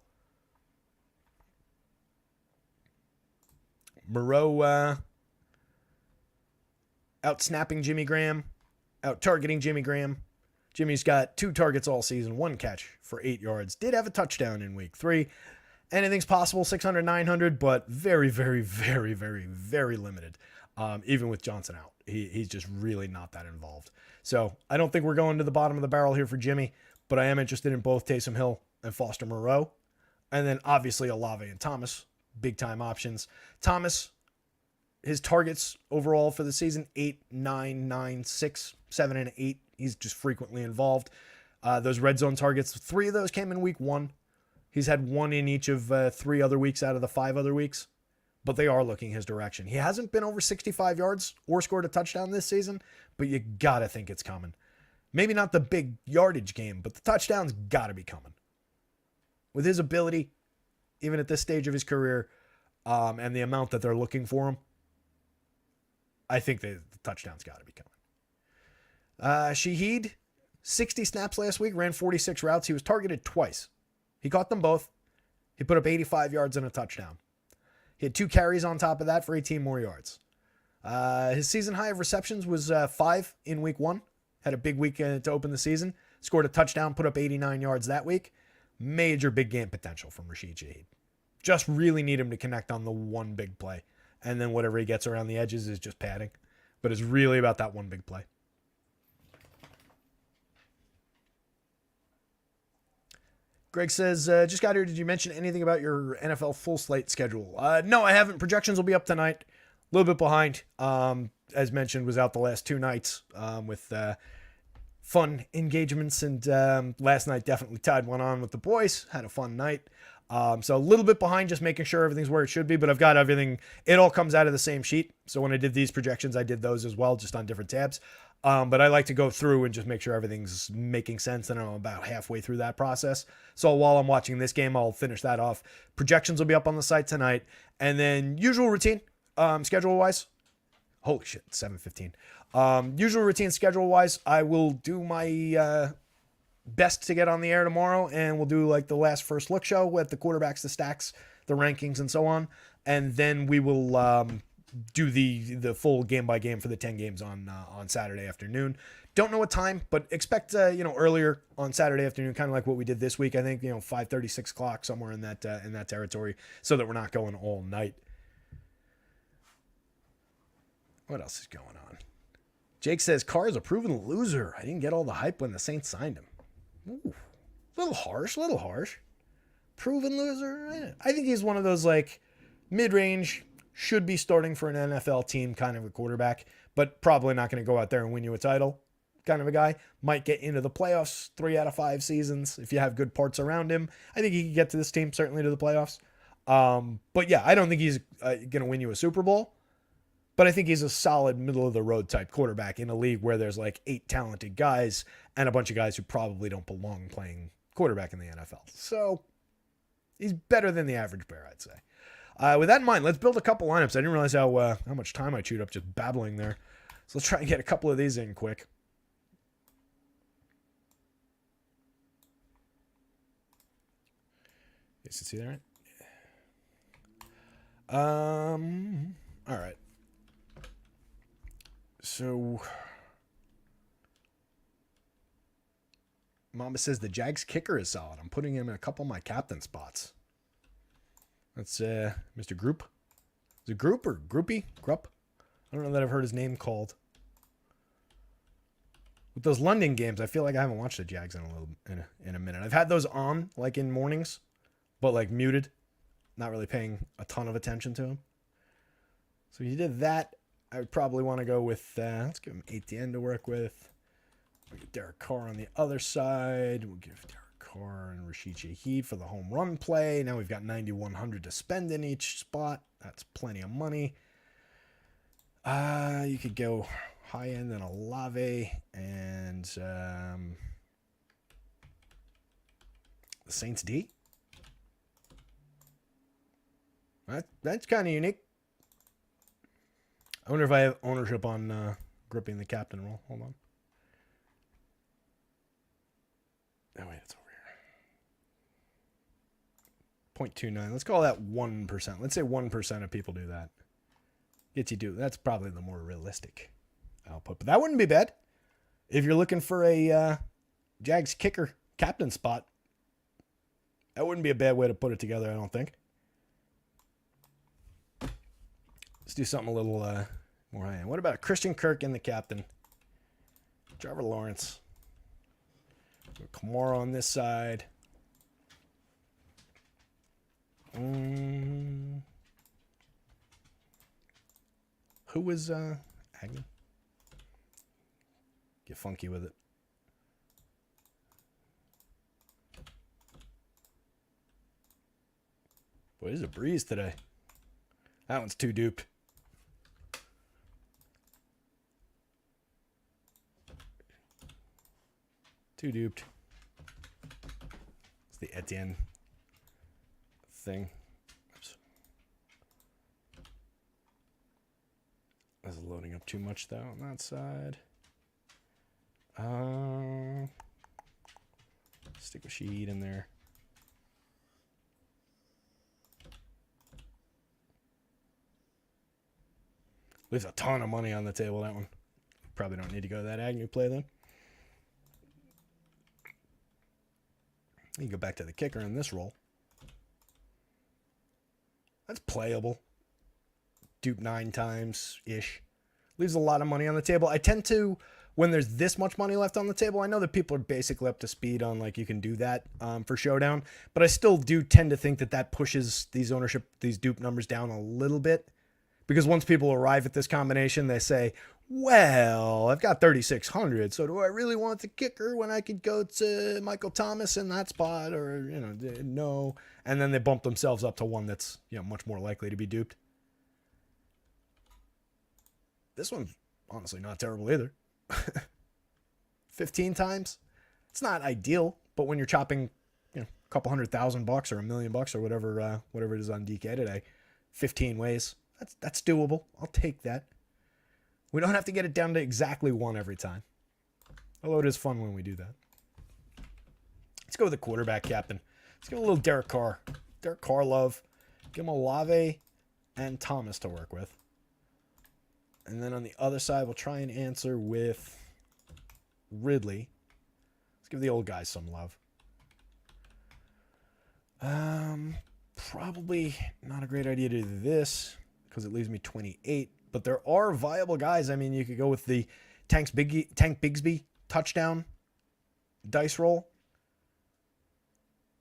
Moreau out snapping Jimmy Graham, out targeting Jimmy Graham. Jimmy's got 2 targets all season, 1 catch for 8 yards. Did have a touchdown in week 3. Anything's possible, 600, 900, but very, very, very, very, very limited. Even with Johnson out, he's just really not that involved. So I don't think we're going to the bottom of the barrel here for Jimmy, but I am interested in both Taysom Hill and Foster Moreau. And then obviously Olave and Thomas, big time options. Thomas, his targets overall for the season, 8, 9, 9, 6, 7, and 8. He's just frequently involved. Those red zone targets, 3 of those came in week 1. He's had 1 in each of 3 other weeks out of the 5 other weeks, but they are looking his direction. He hasn't been over 65 yards or scored a touchdown this season, but you got to think it's coming. Maybe not the big yardage game, but the touchdown's got to be coming. With his ability, even at this stage of his career, and the amount that they're looking for him, I think the touchdown's got to be coming. Shaheed, 60 snaps last week, ran 46 routes. He was targeted twice. He caught them both. He put up 85 yards and a touchdown. He had 2 carries on top of that for 18 more yards. His season high of receptions was 5 in week 1. Had a big week to open the season. Scored a touchdown, put up 89 yards that week. Major big game potential from Rashid Shaheed. Just really need him to connect on the one big play. And then whatever he gets around the edges is just padding. But it's really about that one big play. Greg says, just got here. Did you mention anything about your NFL full slate schedule? No, I haven't. Projections will be up tonight. A little bit behind. As mentioned, was out the last 2 nights with fun engagements. And last night definitely tied one on with the boys. Had a fun night. So a little bit behind, just making sure everything's where it should be. But I've got everything. It all comes out of the same sheet. So when I did these projections, I did those as well, just on different tabs. But I like to go through and just make sure everything's making sense. And I'm about halfway through that process. So while I'm watching this game, I'll finish that off. Projections will be up on the site tonight. And then usual routine, schedule-wise. Holy shit, 7:15. Usual routine schedule-wise, I will do my best to get on the air tomorrow, and we'll do like the last first look show with the quarterbacks, the stacks, the rankings, and so on. And then we will do the full game by game for the 10 games on Saturday afternoon. Don't know what time, but expect earlier on Saturday afternoon, kind of like what we did this week. I think 5:30, 6 o'clock, somewhere in that territory, so that we're not going all night. What else is going on? Jake says Carr is a proven loser. I didn't get all the hype when the Saints signed him. Ooh, little harsh. Proven loser. I think he's one of those like mid-range, should be starting for an NFL team kind of a quarterback, but probably not going to go out there and win you a title kind of a guy. Might get into the playoffs 3 out of 5 seasons if you have good parts around him. I think he can get to this team, certainly to the playoffs. But yeah, I don't think he's going to win you a Super Bowl, but I think he's a solid middle of the road type quarterback in a league where there's like 8 talented guys and a bunch of guys who probably don't belong playing quarterback in the NFL. So he's better than the average bear, I'd say. With that in mind, let's build a couple lineups. I didn't realize how much time I chewed up just babbling there. So let's try and get a couple of these in quick. You can see that, right? All right. So Mamba says the Jags kicker is solid. I'm putting him in a couple of my captain spots. That's Mr. Group. Is it Group or Groupie? Grupp? I don't know that I've heard his name called. With those London games, I feel like I haven't watched the Jags in a minute. I've had those on like in mornings, but like muted, not really paying a ton of attention to him. So if you did that, I would probably want to go with let's give him Etienne to work with. We'll get Derek Carr on the other side. We'll give Derek Carr and Rashid Shaheed for the home run play. Now we've got 9,100 to spend in each spot. That's plenty of money. You could go high end and Olave and the Saints D. That's kind of unique. I wonder if I have ownership on gripping the captain role. Hold on. Oh, wait, it's over here. 0.29. Let's call that 1%. Let's say 1% of people do that. That's probably the more realistic output. But that wouldn't be bad. If you're looking for a Jags kicker captain spot, that wouldn't be a bad way to put it together, I don't think. Let's do something a little more high end. What about Christian Kirk in the captain? Trevor Lawrence. Kamara on this side. Who was Agnew? Get funky with it. Boy, this is a breeze today. That one's too duped. Too duped. It's the Etienne thing. Oops. This is loading up too much though on that side. Stick a sheet in there. Leaves a ton of money on the table, that one. Probably don't need to go to that Agnew play then. You can go back to the kicker in this roll. That's playable. Dupe 9 times-ish. Leaves a lot of money on the table. I tend to, when there's this much money left on the table, I know that people are basically up to speed on like you can do that for Showdown, but I still do tend to think that pushes these dupe numbers down a little bit. Because once people arrive at this combination, they say, well, I've got 3,600, so do I really want the kicker when I could go to Michael Thomas in that spot? Or, no. And then they bump themselves up to one that's, much more likely to be duped. This one's honestly not terrible either. 15 times. It's not ideal, but when you're chopping, a couple $100,000 or $1 million or whatever it is on DK today, 15 ways. That's doable. I'll take that. We don't have to get it down to exactly 1 every time. Although it is fun when we do that. Let's go with the quarterback captain. Let's give him a little Derek Carr. Derek Carr love. Give him Olave and Thomas to work with. And then on the other side, we'll try and answer with Ridley. Let's give the old guys some love. Probably not a great idea to do this because it leaves me 28. But there are viable guys. I mean, you could go with the Tank Bigsby touchdown dice roll.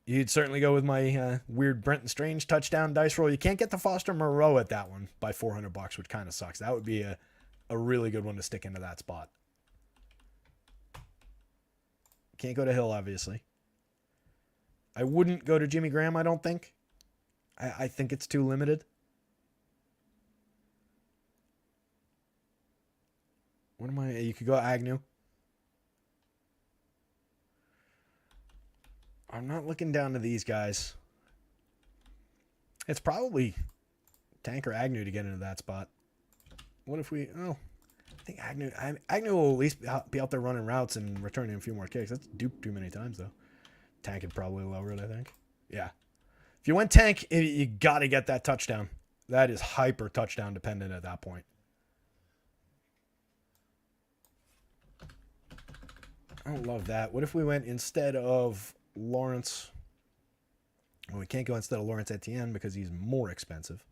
You'd certainly go with my weird Brenton Strange touchdown dice roll. You can't get the Foster Moreau at that one by $400, which kind of sucks. That would be a really good one to stick into that spot. Can't go to Hill, obviously. I wouldn't go to Jimmy Graham, I don't think. I think it's too limited. What am I? You could go Agnew. I'm not looking down to these guys. It's probably Tank or Agnew to get into that spot. What if we... Oh, I think Agnew will at least be out there running routes and returning a few more kicks. That's duped too many times, though. Tank would probably lower it, I think. Yeah. If you went Tank, you got to get that touchdown. That is hyper touchdown dependent at that point. I don't love that. What if we went instead of Lawrence? Well, we can't go instead of Lawrence Etienne because he's more expensive.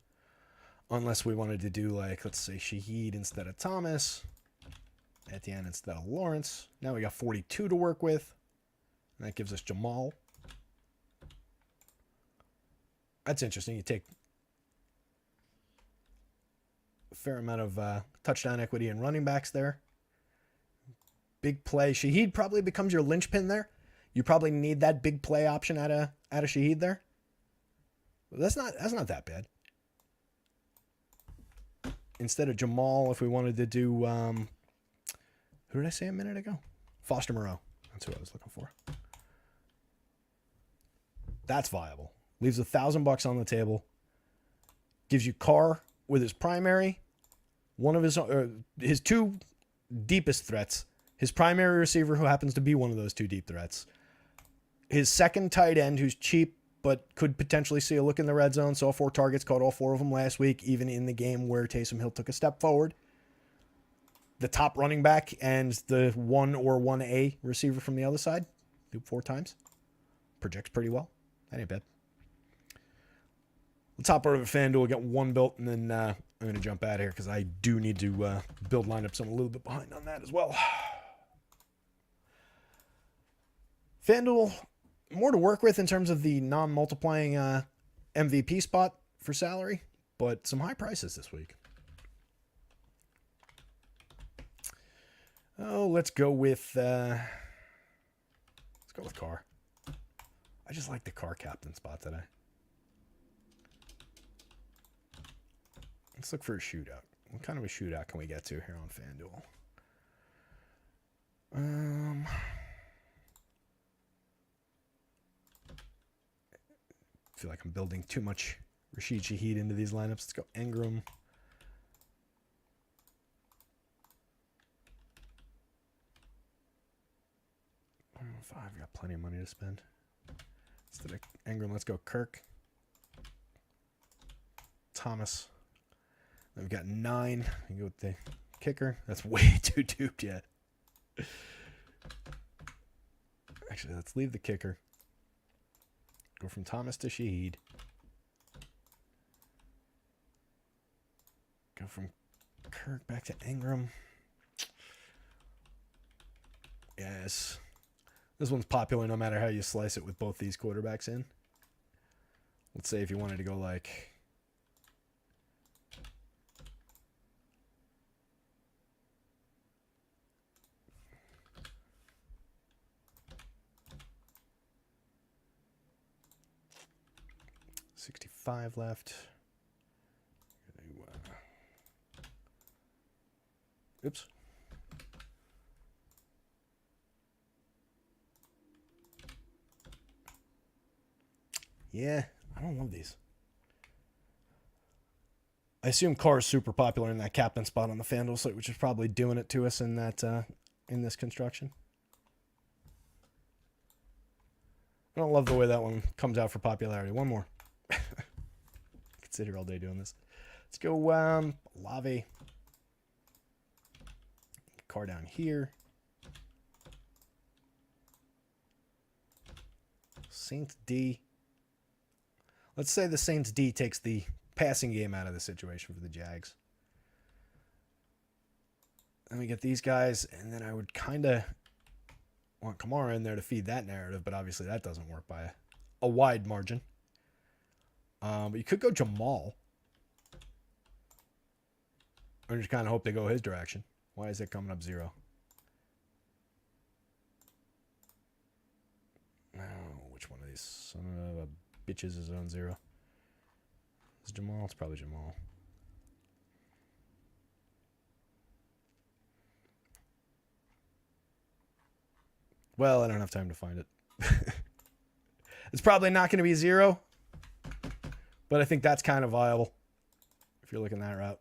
Unless we wanted to do, like, let's say Shaheed instead of Thomas. Etienne instead of Lawrence. Now we got 42 to work with. And that gives us Jamal. That's interesting. You take a fair amount of touchdown equity and running backs there. Big play. Shaheed probably becomes your linchpin there. You probably need that big play option out of Shaheed there. But that's not that bad. Instead of Jamal, if we wanted to do who did I say a minute ago? Foster Moreau. That's who I was looking for. That's viable. Leaves $1,000 on the table. Gives you Carr with his primary, one of his two deepest threats. His primary receiver, who happens to be one of those two deep threats. His second tight end, who's cheap, but could potentially see a look in the red zone. Saw 4 targets, caught all 4 of them last week, even in the game where Taysom Hill took a step forward. The top running back and the 1 or 1A receiver from the other side. Do 4 times. Projects pretty well. That ain't bad. Let's hop over to FanDuel, get one built, and then I'm going to jump out of here because I do need to build lineups. I'm a little bit behind on that as well. FanDuel, more to work with in terms of the non-multiplying MVP spot for salary, but some high prices this week. Oh, let's go with Carr. I just like the Carr captain spot today. Let's look for a shootout. What kind of a shootout can we get to here on FanDuel? I feel like I'm building too much Rashid Shaheed into these lineups. Let's go Ingram. I've got plenty of money to spend. Instead of Ingram, let's go Kirk. Thomas. Then we've got 9. You go with the kicker. That's way too duped yet. Actually, let's leave the kicker. Go from Thomas to Shaheed. Go from Kirk back to Ingram. Yes. This one's popular no matter how you slice it with both these quarterbacks in. Let's say if you wanted to go like... $65 left. Oops. Yeah, I don't love these. I assume Carr is super popular in that captain spot on the FanDuel site, which is probably doing it to us in that in this construction. I don't love the way that one comes out for popularity. One more. I could sit here all day doing this. Let's go Lave. Carr down here. Saints D. Let's say the Saints D takes the passing game out of the situation for the Jags. Then we get these guys, and then I would kind of want Kamara in there to feed that narrative, but obviously that doesn't work by a wide margin. But you could go Jamal. Or just kind of hope they go his direction. Why is it coming up 0? No, which one of these son of a bitches is on 0? Is Jamal? It's probably Jamal. Well, I don't have time to find it. It's probably not going to be 0, but I think that's kind of viable if you're looking that route.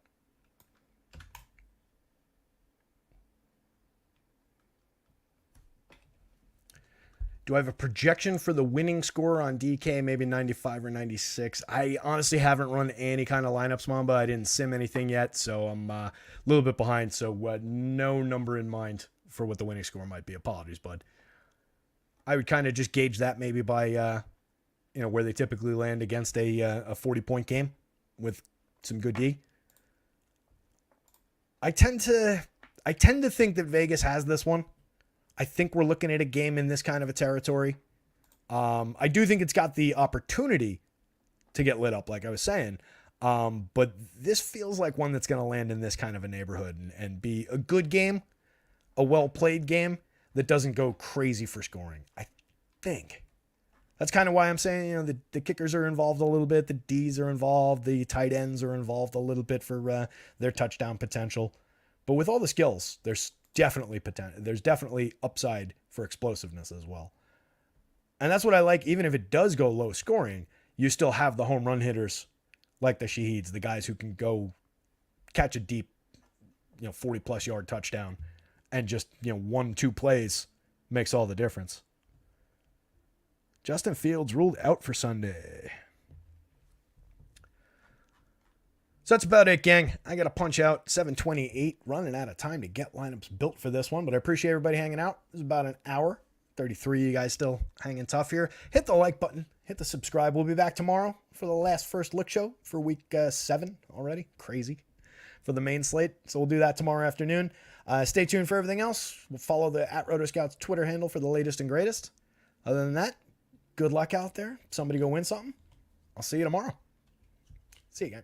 Do I have a projection for the winning score on DK? Maybe 95 or 96. I honestly haven't run any kind of lineups, Mamba. I didn't sim anything yet, so I'm a little bit behind. So no number in mind for what the winning score might be. Apologies, bud. I would kind of just gauge that maybe by where they typically land against a 40-point game with some good D. I tend to think that Vegas has this one. I think we're looking at a game in this kind of a territory. I do think it's got the opportunity to get lit up, like I was saying. But this feels like one that's going to land in this kind of a neighborhood and be a good game, a well-played game that doesn't go crazy for scoring. I think. That's kind of why I'm saying, the kickers are involved a little bit. The Ds are involved. The tight ends are involved a little bit for their touchdown potential. But with all the skills, there's definitely potential. There's definitely upside for explosiveness as well. And that's what I like. Even if it does go low scoring, you still have the home run hitters like the Shaheeds, the guys who can go catch a deep, 40-plus yard touchdown and just, 1-2 plays makes all the difference. Justin Fields ruled out for Sunday. So that's about it, gang. I got to punch out 7:28, running out of time to get lineups built for this one, but I appreciate everybody hanging out. This is about an hour. 33 of you guys still hanging tough here. Hit the like button. Hit the subscribe. We'll be back tomorrow for the first look show for week 7 already. Crazy for the main slate. So we'll do that tomorrow afternoon. Stay tuned for everything else. We'll follow the @RotoScouts Twitter handle for the latest and greatest. Other than that, good luck out there. Somebody go win something. I'll see you tomorrow. See you, guys.